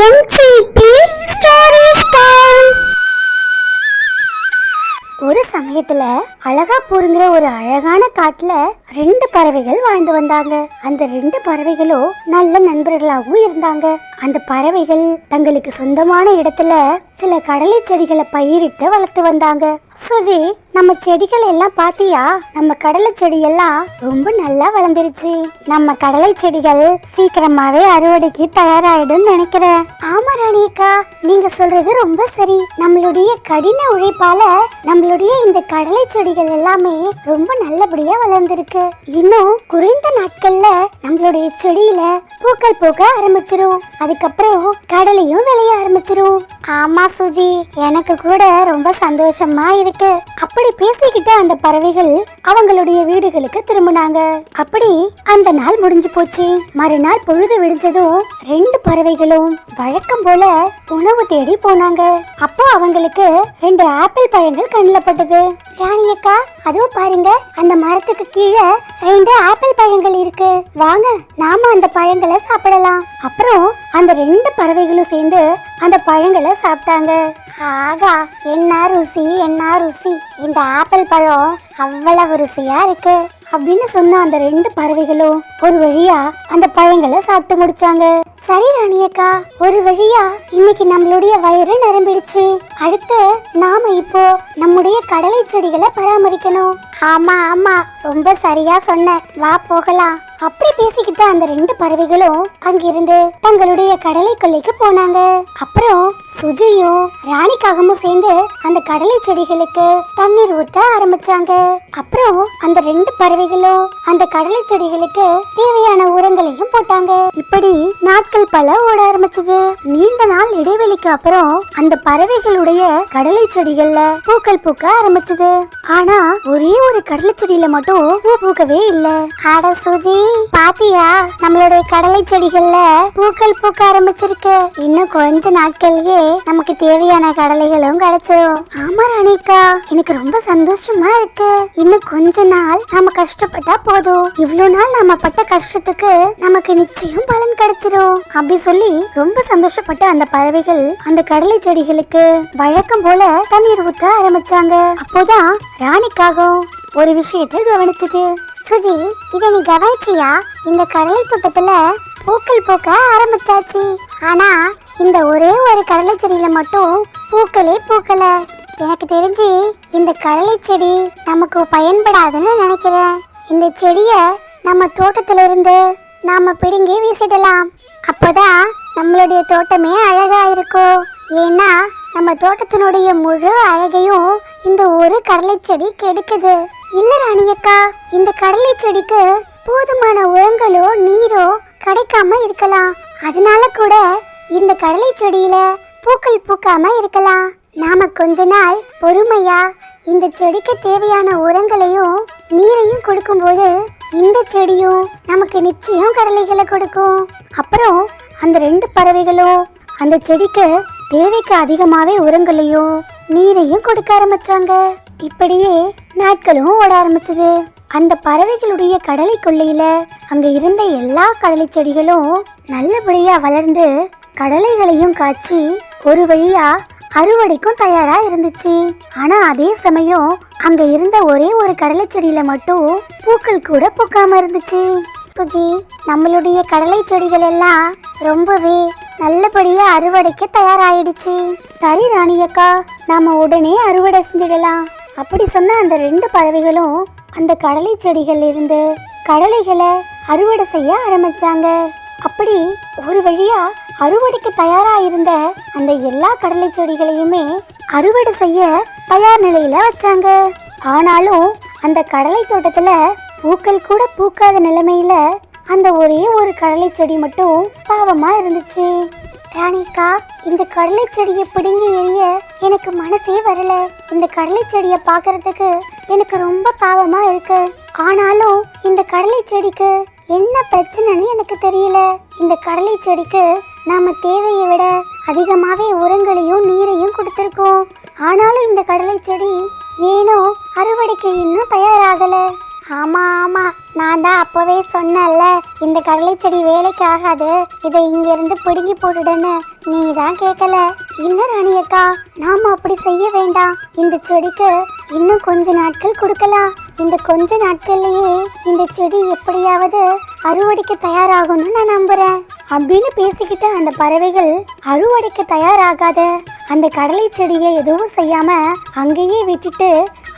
NCP Stories Time. ஒரு சமயத்துல அழகாப்பூருங்கிற ஒரு அழகான காட்டுல 2 பறவைகள் வாழ்ந்து வந்தாங்க. அந்த 2 பறவைகளும் நல்ல நண்பர்களாகவும் இருந்தாங்க. அந்த பறவைகள் தங்களுக்கு சொந்தமான இடத்துல சில கடலை செடிகளை பயிரிட்டு வளர்த்து வந்தாங்க. சுஜி, நம்ம செடிகள் எல்லாம் பாத்தியா? நம்ம கடலை செடி எல்லாம் ரொம்ப நல்லா வளர்ந்துருச்சு. நம்ம கடலை செடிகள் சீக்கிரமாவே அறுவடைக்கு தயாராயிடும் நினைக்கிறேன். ஆமா ராணியக்கா, நீங்க சொல்றது ரொம்ப சரி. நம்மளுடைய கடின உழைப்பால நம்மளுடைய இந்த கடலை செடிகள் எல்லாமே ரொம்ப நல்லபடியா வளர்ந்துருக்கு. இன்னும் குறைந்த நாட்கள்ல நம்மளுடைய செடியில பூக்கள் பூக்க ஆரம்பிச்சிரும். அதுக்கப்புறம் கடலையும் விளைய ஆரம்பிச்சிரும். ஆமா சுஜி, எனக்கு கூட ரொம்ப சந்தோஷமா இருக்கு. அப்படி பேசிக்கிட்டு அந்த பறவைகள் அவங்களுடைய வீடுகளுக்கு திரும்பினாங்க. அப்படி அந்த நாள் முடிஞ்சு போச்சு. மறுநாள் பொழுது விடிஞ்சதும் 2 பறவைகளும் வழக்கம் போல உணவு தேடி போனாங்க. அப்போ அவங்களுக்கு 2 ஆப்பிள் பழங்கள் கண்ணில் பட்டது. ராணியக்கா, அதோ பாருங்க, அந்த மரத்துக்கு கீழே 2 ஆப்பிள் பழங்கள் இருக்கு. வாங்க, நாம அந்த பழங்களை சாப்பிடலாம். அப்புறம் அந்த 2 பறவைகளும் சேர்ந்து அந்த பழங்களை சாப்பிட்டாங்க. ஆகா, என்ன ருசி, என்ன ருசி! இந்த ஆப்பிள் பழம் அவ்வளவு ருசியா இருக்கு அப்படின்னு சொன்ன அந்த 2 பறவைகளும் ஒரு வழியா அந்த பழங்களை சாப்பிட்டு முடிச்சாங்க. சரி ராணியக்கா, ஒரு வழியா இன்னைக்கு நம்மளுடைய வயிறு நிரம்பிடுச்சு. அடுத்து நாம இப்போ நம்முடைய கடலை செடிகளை பராமரிக்கணும். ஆமா ஆமா, ரொம்ப சரியா சொன்ன. வா போகலாம். அப்படி பேசிக்கிட்டு அந்த 2 பறவைகளும் அங்கிருந்து தங்களுடைய கடலை கொல்லைக்கு போனாங்க. அப்புறம் சுஜியும் ராணிக்காகவும் சேர்ந்து அந்த கடலை செடிகளுக்கு தண்ணீர் ஊத்த ஆரம்பிச்சாங்க. அப்புறம் அந்த 2 பறவைகளும் அந்த கடலை செடிகளுக்கு தேவையான உரங்களையும் போட்டாங்க. இப்படி நாட்கள் பல ஓட ஆரம்பிச்சது. நீண்ட நாள் இடைவெளிக்கு அப்புறம் அந்த பறவைகளுடைய கடலை செடிகள்ல பூக்கள் பூக்க ஆரம்பிச்சது. ஆனா ஒரே ஒரு கடலை செடியில மட்டும் பூ பூக்கவே இல்ல. அட சுஜி, பாத்தியா? நம்மளுடைய கடலை செடிகள்ல பூக்கள் பூக்க ஆரம்பிச்சிருக்கு. இன்னும் கொஞ்ச நாட்கள்லயே நமக்கு தேவையான கடலைகளும் கிடைச்சிடும். ஆமா ராணிக்கா, எனக்கு ரொம்ப சந்தோஷமா இருக்கு. இன்னும் கொஞ்ச நாள் நாம கஷ்டப்பட்டா போதும். இவ்வளவு நாள் நாம பட்ட கஷ்டத்துக்கு நமக்கு நிச்சயம் பலன் கிடைச்சிடும் அப்படி சொல்லி ரொம்ப சந்தோஷப்பட்ட அந்த பறவைகள் அந்த கடலை செடிகளுக்கு வழக்கம் போல தண்ணீர் ஊத்த ஆரம்பிச்சாங்க. அப்போதான் ராணிக்காகவும் ஒரு விஷயத்தை கவனிச்சது. சுஜி, இதை நீ கவனிச்சியா? இந்த கடலை தோட்டத்துல பூக்கள் பூக்க ஆரம்பிச்சாச்சு. ஆனா இந்த ஒரே ஒரு கடலை செடியில மட்டும் பூக்களே பூக்கல. எனக்கு தெரிஞ்சு இந்த கடலை செடி நமக்கு பயன்படாதுன்னு நினைக்கிறேன். இந்த செடிய நம்ம தோட்டத்துல இருந்து நாம பிடுங்கி வீசிடலாம். அப்போதான் நம்மளுடைய தோட்டமே அழகா இருக்கும். ஏன்னா நம்ம தோட்டத்தினுடைய முழு அழகையும் இந்த ஒரு கடலை செடி கெடுக்குது. இல்ல ராணியக்கா, இந்த கடலை செடிக்கு போதுமான உரங்களோ நீரோ கிடைக்காம இருக்கலாம். அதனால கூட இந்த கடலை செடியில பூக்கள் பூக்காம இருக்கலாம். நாம கொஞ்ச நாள் பொறுமையா இந்த செடிக்கு தேவையான உரங்களையும் நீரையும் கொடுக்கும்போது இந்த செடியும் நமக்கு நிச்சயம் கடலைகளை கொடுக்கும். அப்புறம் அந்த 2 பறவைகளும் அந்த செடிக்கு தேவைக்கு அதிகமாவே உரங்களையும் நீரையும் கொடுக்க ஆரம்பிச்சாங்க. இப்படியே நாட்களும் ஓட ஆரம்பிச்சது. அந்த பறவைகளுடைய கடலை கொள்ளையில அங்க இருந்த எல்லா கடலை செடிகளும் நல்லபடியா வளர்ந்து கடலைகளையும் காய்ச்சி ஒரு வழியா அறுவடைக்கும் தயாரா இருந்துச்சு. ஆனா அதே சமயம் அங்க இருந்த ஒரே ஒரு கடலை செடியில மட்டும் பூக்கள் கூட பூக்காம இருந்துச்சு. சுஜி, நம்மளுடைய கடலை செடிகள் எல்லாம் ரொம்பவே நல்லபடியா அறுவடைக்கு தயாராயிடுச்சு. சரி ராணியக்கா, நாம உடனே அறுவடை செஞ்சிடலாம் அப்படி சொன்ன அந்த 2 பறவைகளும் அந்த கடலை செடிகள் இருந்து கடலைகளை அறுவடை செய்ய ஆரம்பிச்சாங்க. அப்படி ஒரு வழியா அறுவடைக்கு தயாரா இருந்த அந்த எல்லா கடலை செடிகளையுமே அறுவடை செய்ய தயார் நிலையில வச்சாங்க. ஆனாலும் அந்த கடலை தோட்டத்துல பூக்கள் கூட பூக்காத நிலைமையில அந்த ஒரே ஒரு கடலை செடி மட்டும் பாவமா இருந்துச்சு. ராணிக்கா, இந்த கடலை செடியை பிடுங்கி எறிய எனக்கு மனசே வரல. இந்த கடலை செடியை பார்க்கறதுக்கு எனக்கு ரொம்ப பாவமா இருக்கு. ஆனாலும் இந்த கடலை செடிக்கு என்ன பிரச்சனைன்னு எனக்கு தெரியல. இந்த கடலை செடிக்கு நாம தேவையை விட அதிகமாவே உரங்களையும் நீரையும் கொடுத்துருக்கோம். ஆனாலும் இந்த கடலை செடி ஏனோ அறுவடைக்கு இன்னும் தயாராகல. ஆமா ஆமா, நான் தான் அப்பவே சொன்னேன்ல இந்த கடலை செடி வேலைக்கு ஆகாது, இதை இங்க இருந்து பிடுங்கி போட்டுடுன்னு. நீ தான் கேட்கல. இல்ல ராணி அக்கா, நாம அப்படி செய்ய வேண்டாம். இந்த செடிக்கு இன்னும் கொஞ்ச நாட்கள் கொடுக்கலாம். இந்த கொஞ்ச நாட்கள்லயே இந்த செடி எப்படியாவது அறுவடைக்கு தயாராகும்னு நான் நம்புறேன் அப்படின்னு பேசிக்கிட்டு அந்த பறவைகள் அறுவடைக்கு தயாராகாத அந்த கடலை செடியை எதுவும் செய்யாம அங்கேயே விட்டுட்டு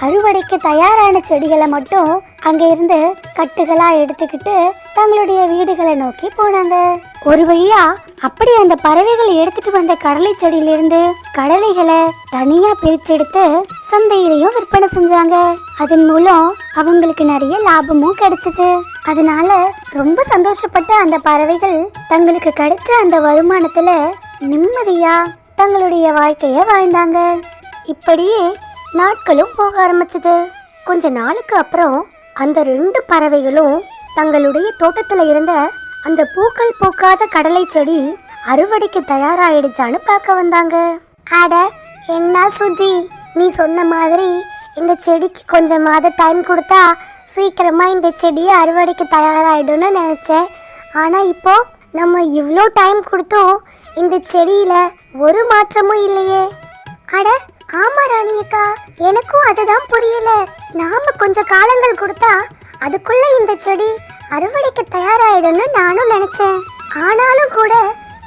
அறுவடைக்கு தயாரான செடிகளை மட்டும் அங்க இருந்து கட்டுகளா எடுத்துக்கிட்டு தங்களுடைய வீடுகளை நோக்கி போனாங்க. ஒரு வழியா அப்படி அந்த பறவைகள் எடுத்துட்டு வந்த கடலை செடியிலிருந்து கடலைகளை தனியா பிரிச்செடுத்து சந்தையிலையும் விற்பனை செஞ்சாங்க. அதன் மூலம் அவங்களுக்கு நிறைய லாபமும் கிடைச்சது. அதனால ரொம்ப சந்தோஷப்பட்ட அந்த பறவைகள் தங்களுக்கு கிடைச்ச அந்த வருமானத்துல நிம்மதியா தங்களுடைய வாழ்க்கைய வாழ்ந்தாங்க. இப்படியே நாட்களும் போக ஆரம்பிச்சது. கொஞ்ச நாளுக்கு அப்புறம் அந்த 2 பறவைகளும் தங்களுடைய தோட்டத்துல இருந்த அந்த பூக்கள் பூக்காத கடலை செடி அறுவடைக்கு தயாராயிடுச்சான்னு பார்க்க வந்தாங்க. அட என்ன சுஜி, நீ சொன்ன மாதிரி இந்த செடிக்கு கொஞ்சமாவது டைம் கொடுத்தா சீக்கிரமா இந்த செடியை அறுவடைக்கு தயாராகிடும்னு நினைச்சேன். ஆனா இப்போ நம்ம இவ்வளோ டைம் கொடுத்தோம், இந்த செடியில ஒரு மாற்றமும் இல்லையே. அட ஆமா ராணி அக்கா, எனக்கும் அதுதான் புரியல. நாம கொஞ்சம் காலங்கள் கொடுத்தா அதுக்குள்ள இந்த செடி அறுவடைக்கு தயாராயிடும்னு நானும் நினைச்சேன். ஆனாலும் கூட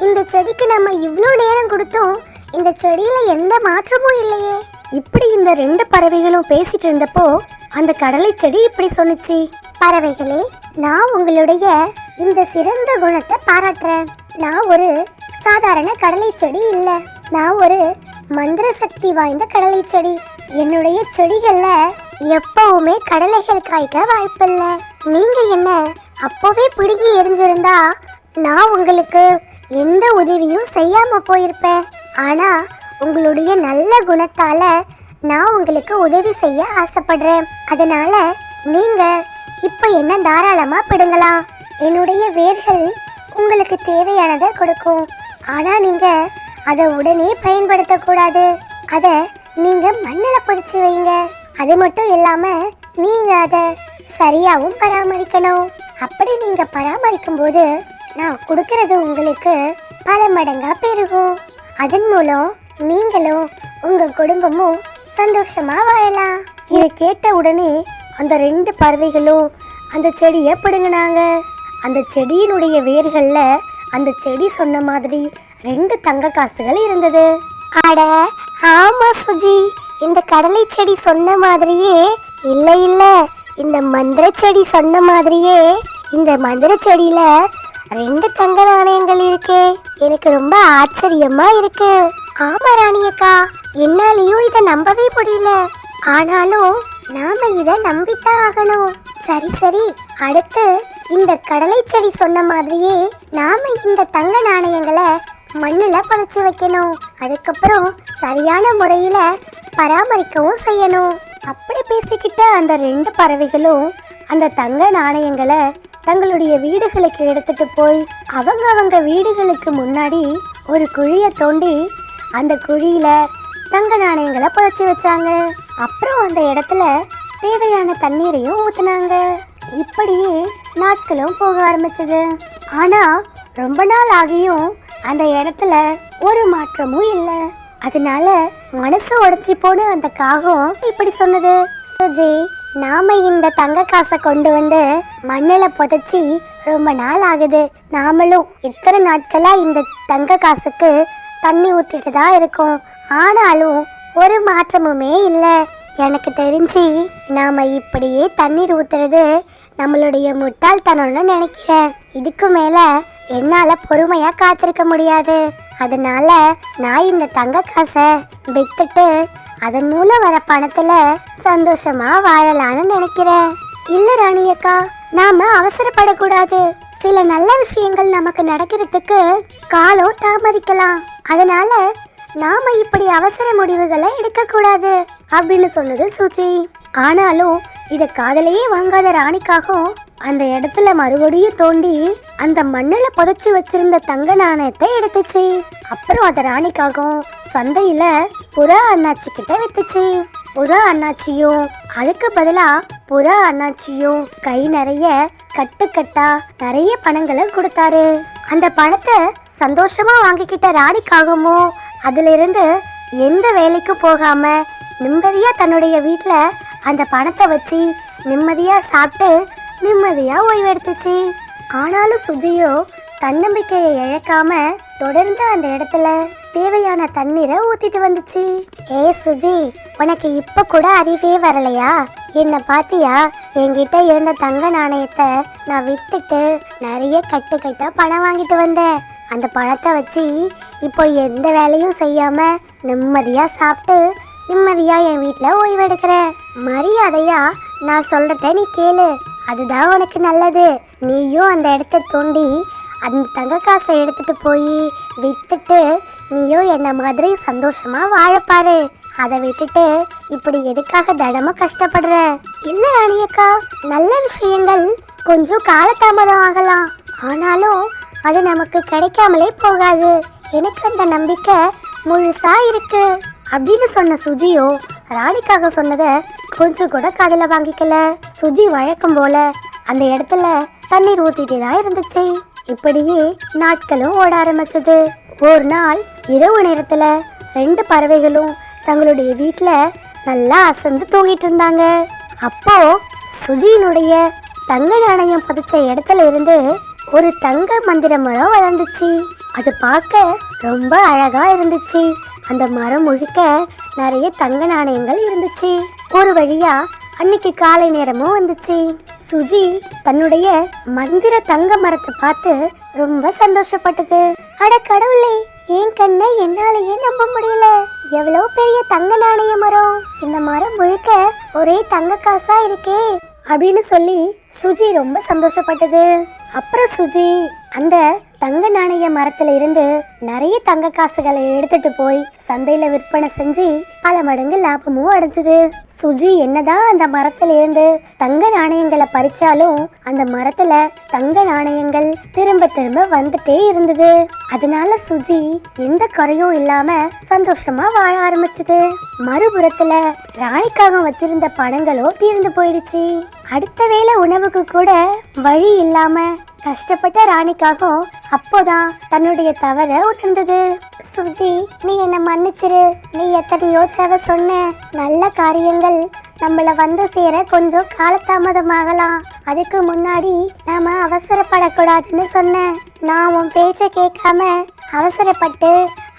இந்த செடிக்கு நம்ம இவ்வளோ நேரம் கொடுத்தோம், இந்த செடியில எந்த மாற்றமும் இல்லையே. இப்படி இந்த 2 பறவைகளும் பேசிட்டு இருந்தப்போ அந்த கடலை செடி இப்படி சொன்னுச்சு. பறவைகளே, நான் உங்களுடைய இந்த சிறந்த குணத்தை பாராட்டுறேன். நான் ஒரு சாதாரண கடலை செடி இல்லை, நான் ஒரு மந்திர சக்தி வாய்ந்த கடலை செடி. என்னுடைய செடிகள்ல எப்பவுமே கடலைகள் காய்க்க வாய்ப்பில்லை. நீங்க என்ன அப்போவே பிடுங்கி எரிஞ்சிருந்தா நான் உங்களுக்கு எந்த உதவியும் செய்யாம போயிருப்பேன். ஆனா உங்களுடைய நல்ல குணத்தால நான் உங்களுக்கு உதவி செய்ய ஆசைப்படுறேன். அதனால நீங்க இப்ப என்ன தாராளமா பிடுங்கலாம். என்னுடைய வேர்கள் உங்களுக்கு தேவையானதை கொடுக்கும். ஆனா நீங்க அதை உடனே பயன்படுத்தக்கூடாது. அதை நீங்க மண்ணில் பதிச்சு வைங்க. அது மட்டும் இல்லாம நீங்க அதை சரியாகவும் பராமரிக்கணும். அப்படி நீங்க பராமரிக்கும் போது நான் கொடுக்கறது உங்களுக்கு பல மடங்கா பெருகும். அதன் மூலம் நீங்களும் உங்க குடும்பமும் சந்தோஷமா வாழலாம். இதை கேட்ட உடனே அந்த 2 பறவைகளும் அந்த செடியை பிடுங்கினாங்க. அந்த செடியினுடைய வேர்கள்ல அந்த செடி சொன்ன மாதிரி 2 தங்க காசுகள் இருந்தது. அட ஆமா சுஜி, இந்த கடலை செடி சொன்ன மாதிரியே இல்லை இல்லை, இந்த மந்திர செடி சொன்ன மாதிரியே இந்த மந்திர செடியில 2 தங்க நாணயங்கள் இருக்கு. எனக்கு ரொம்ப ஆச்சரியமா இருக்கு. ஆமா ராணி அக்கா, என்னாலையும் இதை நம்பவே முடியல. ஆனாலும் நாம இதை நம்பித்தான் ஆகணும். சரி சரி, அடுத்து இந்த கடலை செடி சொன்ன மாதிரியே நாம இந்த தங்க நாணயங்களை மண்ணுல பதிச்சு வைக்கணும். அதுக்கப்புறம் சரியான முறையில பராமரிக்கவும் செய்யணும். அப்படி பேசிக்கிட்ட அந்த 2 பறவைகளும் அந்த தங்க நாணயங்களை தங்களுடைய வீடுகளுக்கு எடுத்துட்டு போய் அவங்க வீடுகளுக்கு முன்னாடி ஒரு குழியை தோண்டி அந்த குழியில தங்க நாணயங்களை புதைச்சி வச்சாங்க. அப்புறம் அந்த இடத்துல தேவையான தண்ணீரையும் ஊத்துனாங்க. இப்படியே நாட்களும் போக ஆரம்பிச்சது. ஆனா ரொம்ப நாள் ஆகியும் அந்த இடத்துல ஒரு மாற்றமும் இல்லை. அதனால மனசு உடைச்சி போன அந்த காகம் இப்படி சொன்னது. சுஜி, நாம இந்த தங்க காசை கொண்டு வந்து மண்ணில் புதைச்சி ரொம்ப நாள் ஆகுது. நாமளும் இத்தனை நாட்களா இந்த தங்க காசுக்கு தண்ணி ஊற்றிட்டு தான் இருக்கோம். ஆனாலும் ஒரு மாற்றமுமே இல்லை. எனக்கு தெரிஞ்சு நாம இப்படியே தண்ணீர் ஊத்துறது நம்மளுடைய முட்டாள்தனம்னு நினைக்கிறேன். இதுக்கு மேல என்னால பொறுமையா காத்திருக்க முடியாது. அதனால நான் இந்த தங்க காசை வித்துட்டு அதன் மூலம் வர பணத்துல சந்தோஷமா வாழலான்னு நினைக்கிறேன். இல்ல ராணி அக்கா, நாம அவசரப்படக்கூடாது. சில நல்ல விஷயங்கள் நமக்கு நடக்கிறதுக்கு காலம் தாமதிக்கலாம். அதனால நாம இப்படி அவசர முடிவுகளை எடுக்கக்கூடாது அப்படின்னு சொன்னது சுஜி. ஆனாலும் இதை காதலையே வாங்காத ராணிக்காகவும் அந்த இடத்துல மறுபடியும் தோண்டி அந்த மண்ணில் புதைச்சி வச்சிருந்த தங்க நாணயத்தை எடுத்துச்சு. அப்புறம் அதை ராணிக்காகவும் சந்தையில புறா அண்ணாச்சி கிட்ட வித்துச்சு. புறா அண்ணாச்சியும் அதுக்கு பதிலா புறா அண்ணாச்சியும் கை நிறைய கட்டுக்கட்டா நிறைய பணங்களை கொடுத்தாரு. அந்த பணத்தை சந்தோஷமா வாங்கிக்கிட்ட ராணிக்காகமோ அதுல இருந்து எந்த வேலைக்கு போகாம நிம்மதியா தன்னுடைய வீட்டுல அந்த பணத்தை வச்சு நிம்மதியா சாப்பிட்டு நிம்மதியா ஓய்வெடுத்துச்சு. ஆனாலும் சுஜியோ தன்னம்பிக்கையை இழக்காம தொடர்ந்து அந்த இடத்துல தேவையான தண்ணீரை ஊத்திட்டு வந்துச்சு. ஏ சுஜி, உனக்கு இப்ப கூட அறிவே வரலையா? என்ன பாத்தியா? என்கிட்ட இருந்த தங்க நாணயத்தை நான் வித்துட்டு நிறைய கட்டா பணம் வாங்கிட்டு வந்தேன். அந்த பணத்தை வச்சு இப்போ எந்த வேலையும் செய்யாம நிம்மதியா சாப்பிட்டு நிம்மதியா என் வீட்டுல ஓய்வெடுக்கிறேன். மரியாதையா நான் சொல்றத நீ கேளு, அதுதான் உனக்கு நல்லது. நீயும் அந்த இடத்த தோண்டி அந்த தங்க காசை எடுத்துட்டு போய் வித்துட்டு நீயும் என்ன மாதிரி சந்தோஷமா வாழப்பாரு. அதை விட்டுட்டு இப்படி எதுக்காக தினமும் கஷ்டப்படுற? இல்ல ராணியக்கா, நல்ல விஷயங்கள் கொஞ்சம் காலதாமதம் ஆகலாம், ஆனாலும் அது நமக்கு கிடைக்காமலே போகாது. எனக்கு அந்த நம்பிக்கை முழுசா இருக்கு அப்படின்னு சொன்ன சுஜியோ ராணிக்காக சொன்னதை கொஞ்சம் கூட காதுல வாங்கிக்கல. சுஜி வழக்கம் போல அந்த இடத்துல தண்ணீர் ஊத்திட்டே தான் இருந்துச்சு. இப்படியே நாட்களும் ஓட ஆரம்பிச்சது. ஒரு நாள் இரவு நேரத்துல 2 பறவைகளும் தங்களுடைய வீட்டுல நல்லா அசந்து தூங்கிட்டு இருந்தாங்க. அப்போ சுஜியினுடைய தங்க நாணயம் பதிச்ச இடத்துல இருந்து ஒரு தங்க மந்திர மரம் வளர்ந்துச்சு. அது பார்க்க ரொம்ப அழகா இருந்துச்சு. அந்த மரம் முழுக்க நிறைய தங்க நாணயங்கள் இருந்துச்சு. ஒரு வழியா அன்னைக்கு காலை நேரமும் வந்துச்சு. சுஜி தன்னுடைய மந்திர தங்க மரத்தை பார்த்து ரொம்ப சந்தோஷப்பட்டது. அட கடவுளே, என் கண்ணை என்னாலேயே நம்ப முடியல. எவ்வளவு பெரிய தங்க நாணய மரம்! இந்த மரம் முழுக்க ஒரே தங்க காசா இருக்கே அப்படின்னு சொல்லி சுஜி ரொம்ப சந்தோஷப்பட்டது. அப்புறம் சுஜி அந்த தங்க நாணய மரத்துல இருந்து நிறைய தங்க காசுகளை எடுத்துட்டு போய் சந்தையில விற்பனை செஞ்சு பல மடங்கு லாபமும் அடைஞ்சது. சுஜி என்னதான் அந்த மரத்துல இருந்து தங்க நாணயங்களை பறிச்சாலும் அந்த மரத்துல தங்க நாணயங்கள் திரும்ப திரும்ப வந்துட்டே இருந்தது. அதனால சுஜி எந்த குறையும் இல்லாம சந்தோஷமா வாழ ஆரம்பிச்சது. மறுபுறத்துல ராணிக்காக வச்சிருந்த பணங்களோ தீர்ந்து போயிடுச்சு. அடுத்த வேளை உணவுக்கு கூட வழி இல்லாம கஷ்டப்பட்ட ராணிக்காகவும் அப்போதான் தன்னுடைய தவற உணர்ந்தது. சுஜி, நீ என்ன மன்னிச்சிரு. நீ எத்தனையோ தடவை சொன்ன நல்ல காரியங்கள் நம்மள வந்து சேர கொஞ்சம் காலதாமதமாகலாம், அதுக்கு முன்னாடி நாம அவசரப்படக்கூடாதுன்னு சொன்னேன். நான் உன் பேச்ச கேட்காம அவசரப்பட்டு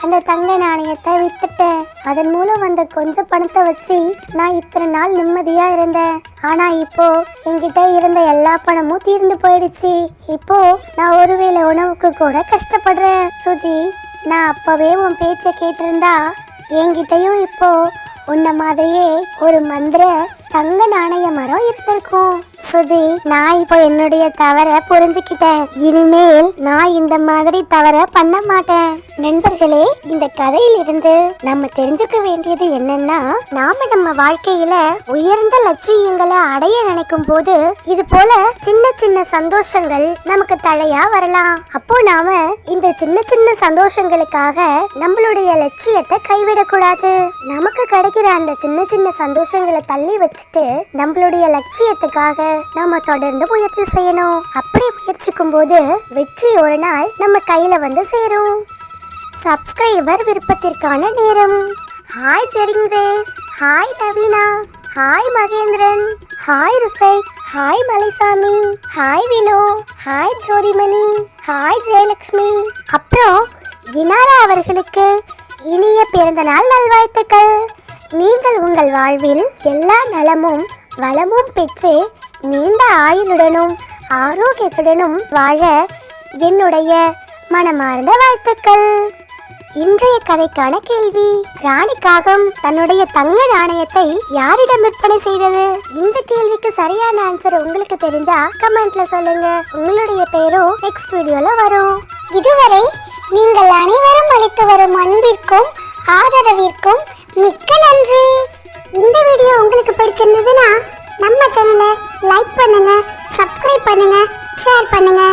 அந்த தங்க நாணயத்தை வித்துட்டேன். அதன் மூலம் வந்த கொஞ்சம் பணத்தை வச்சு நான் இத்தனை நாள் நிம்மதியா இருந்தேன். ஆனா இப்போ என்கிட்ட இருந்த எல்லா பணமும் தீர்ந்து போயிடுச்சு. இப்போ நான் ஒருவேளை உணவுக்கு கூட கஷ்டப்படுறேன். சுஜி, நான் அப்பவே உன் பேச்ச கேட்டிருந்தா என்கிட்டயும் இப்போ உன்ன மாதிரியே ஒரு மந்திர தங்க நாணய மரம் இருந்திருக்கும். சுஜி, நான் இப்போ என்னுடைய தவற புரிஞ்சுக்கிட்டேன். இனிமேல் நான் இந்த மாதிரி தவற பண்ண மாட்டேன். நண்பர்களே, இந்த கதையில இருந்து நம்ம தெரிஞ்சுக்க வேண்டியது என்னன்னா, நாம நம்ம வாழ்க்கையில உயர்ந்த லட்சியங்களை அடைய நினைக்கும் போது இது போல சின்ன சின்ன சந்தோஷங்கள் நமக்கு தடையா வரலாம். அப்போ நாம இந்த சின்ன சின்ன சந்தோஷங்களுக்காக நம்மளுடைய லட்சியத்தை கைவிடக்கூடாது. நமக்கு கிடைக்கிற அந்த சின்ன சின்ன சந்தோஷங்களை தள்ளி வச்சுட்டு நம்மளுடைய லட்சியத்துக்காக நாம தொடர்ந்து முயற்சி செய்யணும். அப்படி முயற்சிக்கும் போது வெற்றி ஒரு நாள் நம்ம கையில வந்து சேரும். சப்ஸ்கிரைபர் விருப்பத்திற்கான நேரம். ஹாய் ஜெரிங்ரேஸ், hi Naveena, hi Mahendran, hi ருசை, hi Malaisamy, hi Vino, hi Jothimani, hi Jayalakshmi. அப்புறம் இனாரா அவர்களுக்கு இனிய பிறந்த நாள் நல்வாழ்த்துக்கள். நீங்கள் உங்கள் வாழ்வில் எல்லா நலமும் வளமும் பெற்று நீண்ட ஆயுளுடனும் ஆரோக்கியத்துடனும் வாழ என்னுடைய மனமார்ந்த வாழ்த்துக்கள். இன்றைய கதைக்கான கேள்வி, ராணிக்காகம் தன்னுடைய தங்க நாணயத்தை யாரிடம் விற்பனை செய்தது? இந்த கேள்விக்கு சரியான ஆன்சர் உங்களுக்கு தெரிஞ்சா கமெண்ட்ல சொல்லுங்க. உங்களுடைய பேரும் நெக்ஸ்ட் வீடியோல வரும். இதுவரை நீங்கள் அனைவரும் அளித்து வரும் அன்பிற்கும் ஆதரவிற்கும் மிக்க நன்றி. இந்த வீடியோ உங்களுக்கு பிடிச்சிருந்ததுன்னா நம்ம சேனலை லைக் பண்ணுங்க, சப்ஸ்கிரைப் பண்ணுங்க, ஷேர் பண்ணுங்க.